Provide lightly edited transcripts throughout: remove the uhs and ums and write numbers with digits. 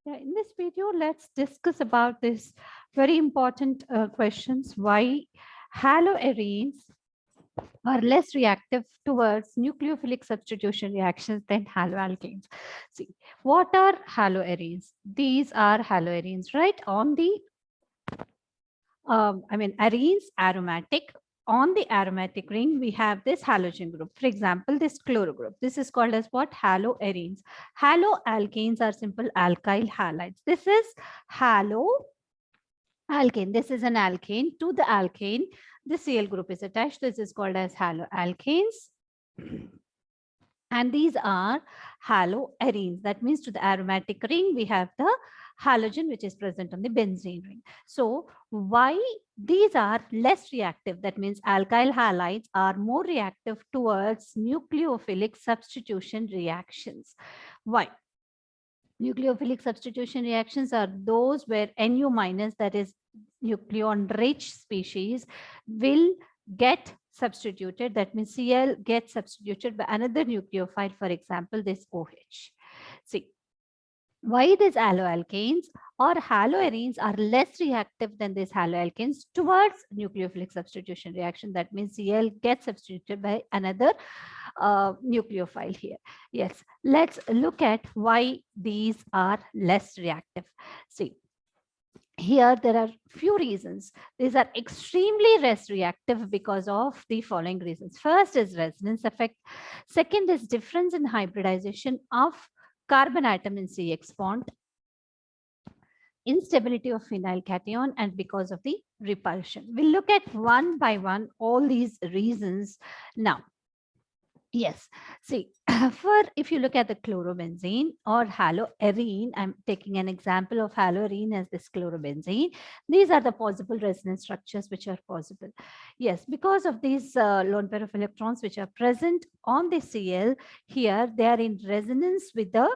Yeah, in this video, let's discuss about this very important questions. Why haloarenes are less reactive towards nucleophilic substitution reactions than haloalkanes. See, what are haloarenes? These are haloarenes, right? On the arenes aromatic. On the aromatic ring, we have this halogen group. For example, this chloro group. This is called as what? Haloarenes. Haloalkanes are simple alkyl halides. This is haloalkane. This is an alkane. To the alkane, the Cl group is attached. This is called as haloalkanes. And these are haloarenes. That means to the aromatic ring, we have the halogen which is present on the benzene ring. So why these are less reactive? That means alkyl halides are more reactive towards nucleophilic substitution reactions. Why? Nucleophilic substitution reactions are those where Nu minus, that is nucleon rich species, will get substituted. That means Cl gets substituted by another nucleophile, for example, this OH. See, why these haloalkanes or haloarenes are less reactive than these haloalkanes towards nucleophilic substitution reaction. That means Cl gets substituted by another nucleophile here. Yes, let's look at why these are less reactive. See, here there are few reasons. These are extremely less reactive because of the following reasons. First is resonance effect. Second is difference in hybridization of carbon atom in CX bond, instability of phenyl cation, and because of the repulsion. We'll look at one by one all these reasons now. Yes, see, for if you look at the chlorobenzene or haloarene, I'm taking an example of haloarene as this chlorobenzene. These are the possible resonance structures which are possible. Yes, because of these lone pair of electrons which are present on the Cl here, they are in resonance with the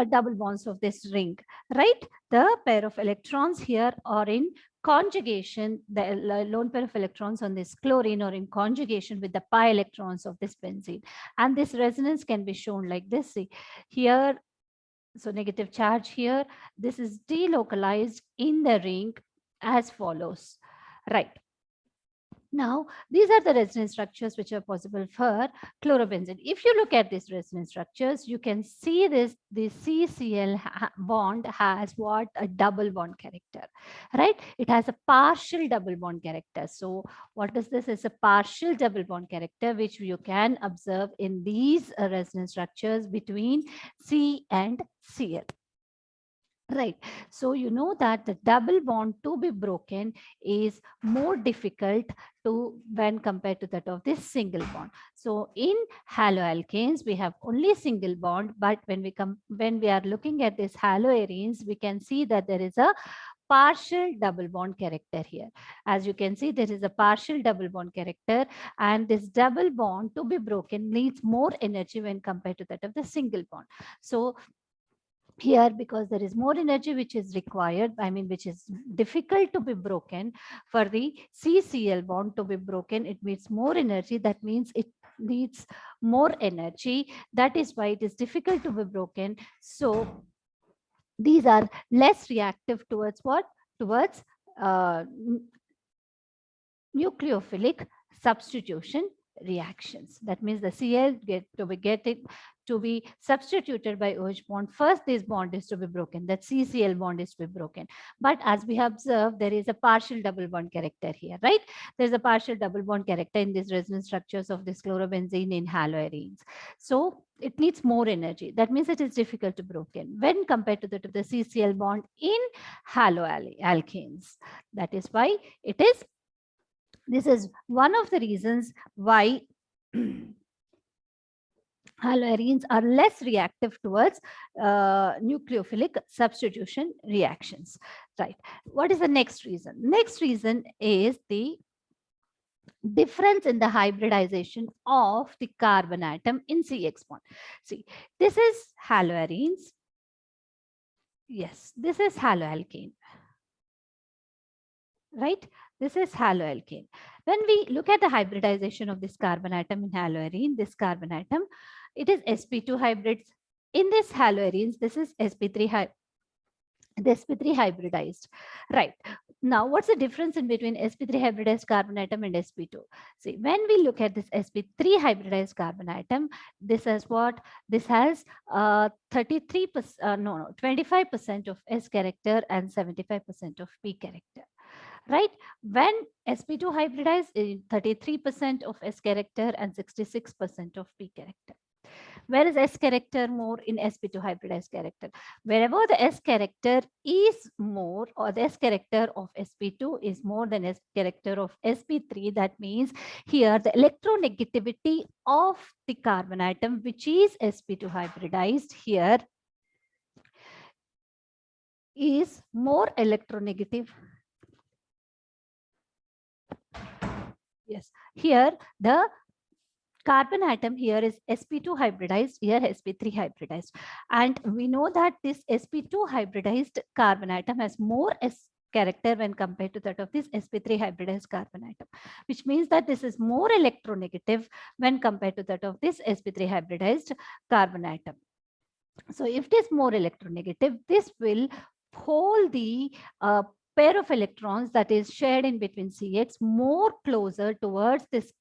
double bonds of this ring, right? The pair of electrons here are in conjugation, the lone pair of electrons on this chlorine or in conjugation with the pi electrons of this benzene. And this resonance can be shown like this. See, here, so negative charge here, this is delocalized in the ring as follows, right? Now, these are the resonance structures which are possible for chlorobenzene. If you look at these resonance structures, you can see this CCl bond has what? A double bond character, right? It has a partial double bond character. So what is this? Is a partial double bond character which you can observe in these resonance structures between C and Cl. Right. So you know that the double bond to be broken is more difficult to when compared to that of this single bond. So in haloalkanes, we have only single bond, but when we are looking at this haloarenes, we can see that there is a partial double bond character here. As you can see, there is a partial double bond character, and this double bond to be broken needs more energy when compared to that of the single bond. So here, because there is more energy which is required, which is difficult to be broken, for the CCl bond to be broken, it needs more energy. That means it needs more energy. That is why it is difficult to be broken. So these are less reactive towards what? Towards nucleophilic substitution reactions. That means the Cl to be substituted by OH bond. First, this bond is to be broken. That CCl bond is to be broken. But as we have observed, there is a partial double bond character here, right? There's a partial double bond character in these resonance structures of this chlorobenzene in haloarenes. So it needs more energy. That means it is difficult to broken when compared to the CCl bond in haloalkanes. That is why this is one of the reasons why haloarenes are less reactive towards nucleophilic substitution reactions. Right. What is the next reason? Next reason is the difference in the hybridization of the carbon atom in CX bond. See, this is haloarenes. Yes, this is haloalkane. Right? This is haloalkane. When we look at the hybridization of this carbon atom in haloarene, this carbon atom, it is sp2 hybrids. In this haloarenes, this is sp3 hybridized, right? Now, what's the difference in between sp3 hybridized carbon atom and sp2? See, when we look at this sp3 hybridized carbon atom, this is what this has 33%, no, 25% of S character and 75% of P character, right? When sp2 hybridized, 33% of S character and 66% of P character. Where is S character more in sp2 hybridized character? Wherever the S character is more, or the S character of sp2 is more than S character of sp3, that means here the electronegativity of the carbon atom, which is sp2 hybridized here, is more electronegative. Yes, here the carbon atom here is sp2 hybridized, here sp3 hybridized. And we know that this sp2 hybridized carbon atom has more S character when compared to that of this sp3 hybridized carbon atom, which means that this is more electronegative when compared to that of this sp3 hybridized carbon atom. So if it is more electronegative, this will hold the pair of electrons that is shared in between CX more closer towards this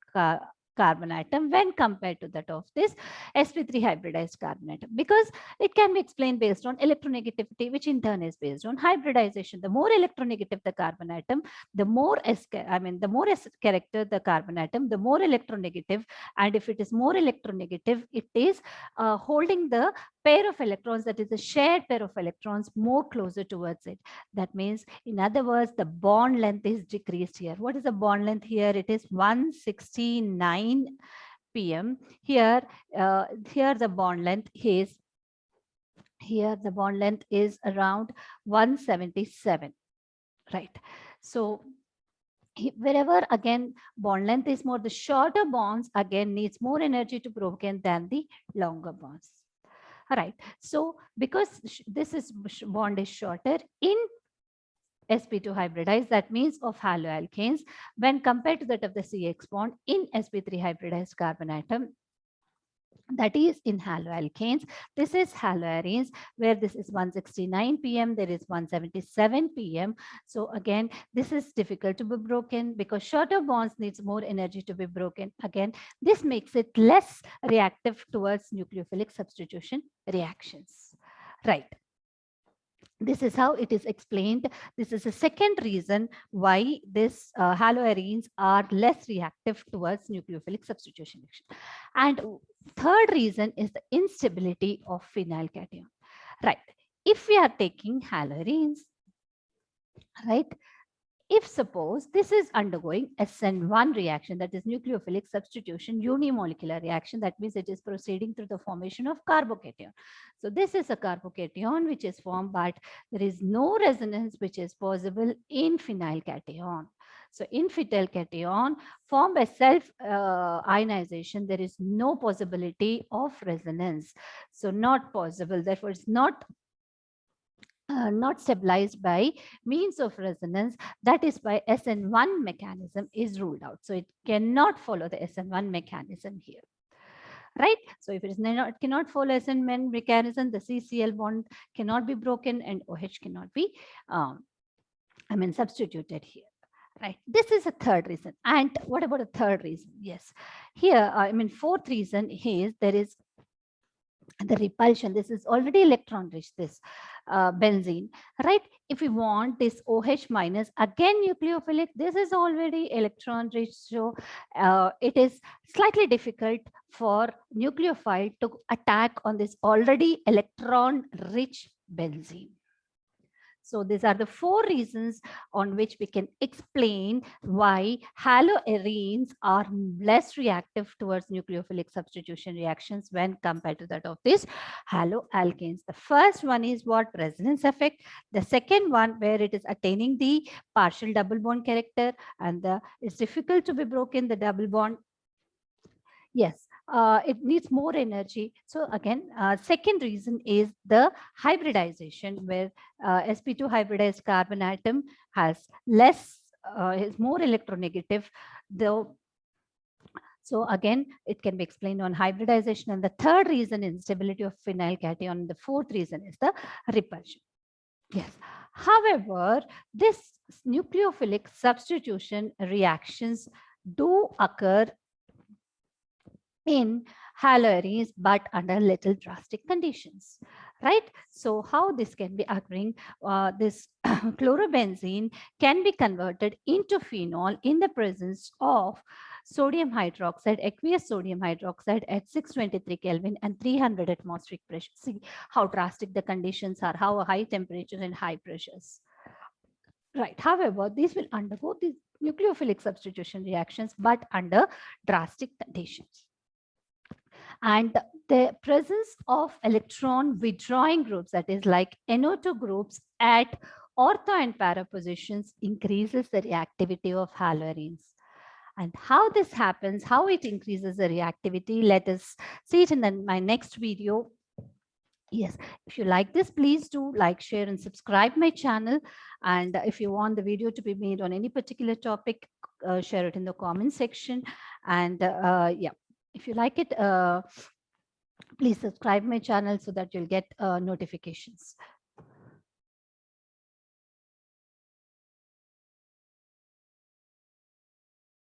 carbon atom when compared to that of this sp3 hybridized carbon atom, because it can be explained based on electronegativity, which in turn is based on hybridization. The more electronegative the carbon atom, the more the more S character the carbon atom, the more electronegative. And if it is more electronegative, it is holding the pair of electrons, that is a shared pair of electrons, more closer towards it. That means, in other words, the bond length is decreased here. What is the bond length here? It is 169 pm. Here the bond length is around 177, right? So wherever again bond length is more, the shorter bonds again needs more energy to be broken than the longer bonds. All right. So because this bond is shorter in sp2 hybridized, that means of haloalkanes, when compared to that of the CX bond in sp3 hybridized carbon atom, that is in haloalkanes. This is haloarenes, where this is 169 pm, there is 177 pm. So again, this is difficult to be broken because shorter bonds needs more energy to be broken. Again, this makes it less reactive towards nucleophilic substitution reactions, right? This is how it is explained. This is the second reason why this haloarenes are less reactive towards nucleophilic substitution reaction. And third reason is the instability of phenylcation. Right. If we are taking haloarenes, right, if suppose this is undergoing SN1 reaction, that is nucleophilic substitution unimolecular reaction, that means it is proceeding through the formation of carbocation. So this is a carbocation which is formed, but there is no resonance which is possible in phenylcation. So in phenylcation formed by self ionization, there is no possibility of resonance. So not possible, therefore it's not stabilized by means of resonance. That is why SN1 mechanism is ruled out. So it cannot follow the SN1 mechanism here, right? So if it is not, cannot follow SN1 mechanism, the CCl bond cannot be broken and OH cannot be, substituted here. Right. This is a third reason. And what about a third reason? Yes. Here, fourth reason is there is the repulsion. This is already electron rich, this benzene, right? If we want this OH minus, again nucleophilic, this is already electron rich. So it is slightly difficult for nucleophile to attack on this already electron rich benzene. So these are the four reasons on which we can explain why haloarenes are less reactive towards nucleophilic substitution reactions when compared to that of these haloalkanes. The first one is what? Resonance effect. The second one, where it is attaining the partial double bond character, and it's difficult to be broken, the double bond. Yes, it needs more energy. So again, second reason is the hybridization, where sp2 hybridized carbon atom has less, is more electronegative, though. So again, it can be explained on hybridization. And the third reason is instability of phenylcation. And the fourth reason is the repulsion. Yes. However, this nucleophilic substitution reactions do occur in haloarenes, but under little drastic conditions, right? So how this can be occurring, this chlorobenzene can be converted into phenol in the presence of sodium hydroxide, aqueous sodium hydroxide at 623 Kelvin and 300 atmospheric pressure. See how drastic the conditions are, how high temperatures and high pressures. Right. However, these will undergo these nucleophilic substitution reactions, but under drastic conditions. And the presence of electron withdrawing groups, that is like NO2 groups at ortho and para positions, increases the reactivity of haloarenes. And how this happens, how it increases the reactivity, let us see it in my next video. Yes, if you like this, please do like, share, and subscribe my channel. And if you want the video to be made on any particular topic, share it in the comment section. And yeah, if you like it, please subscribe my channel so that you'll get notifications.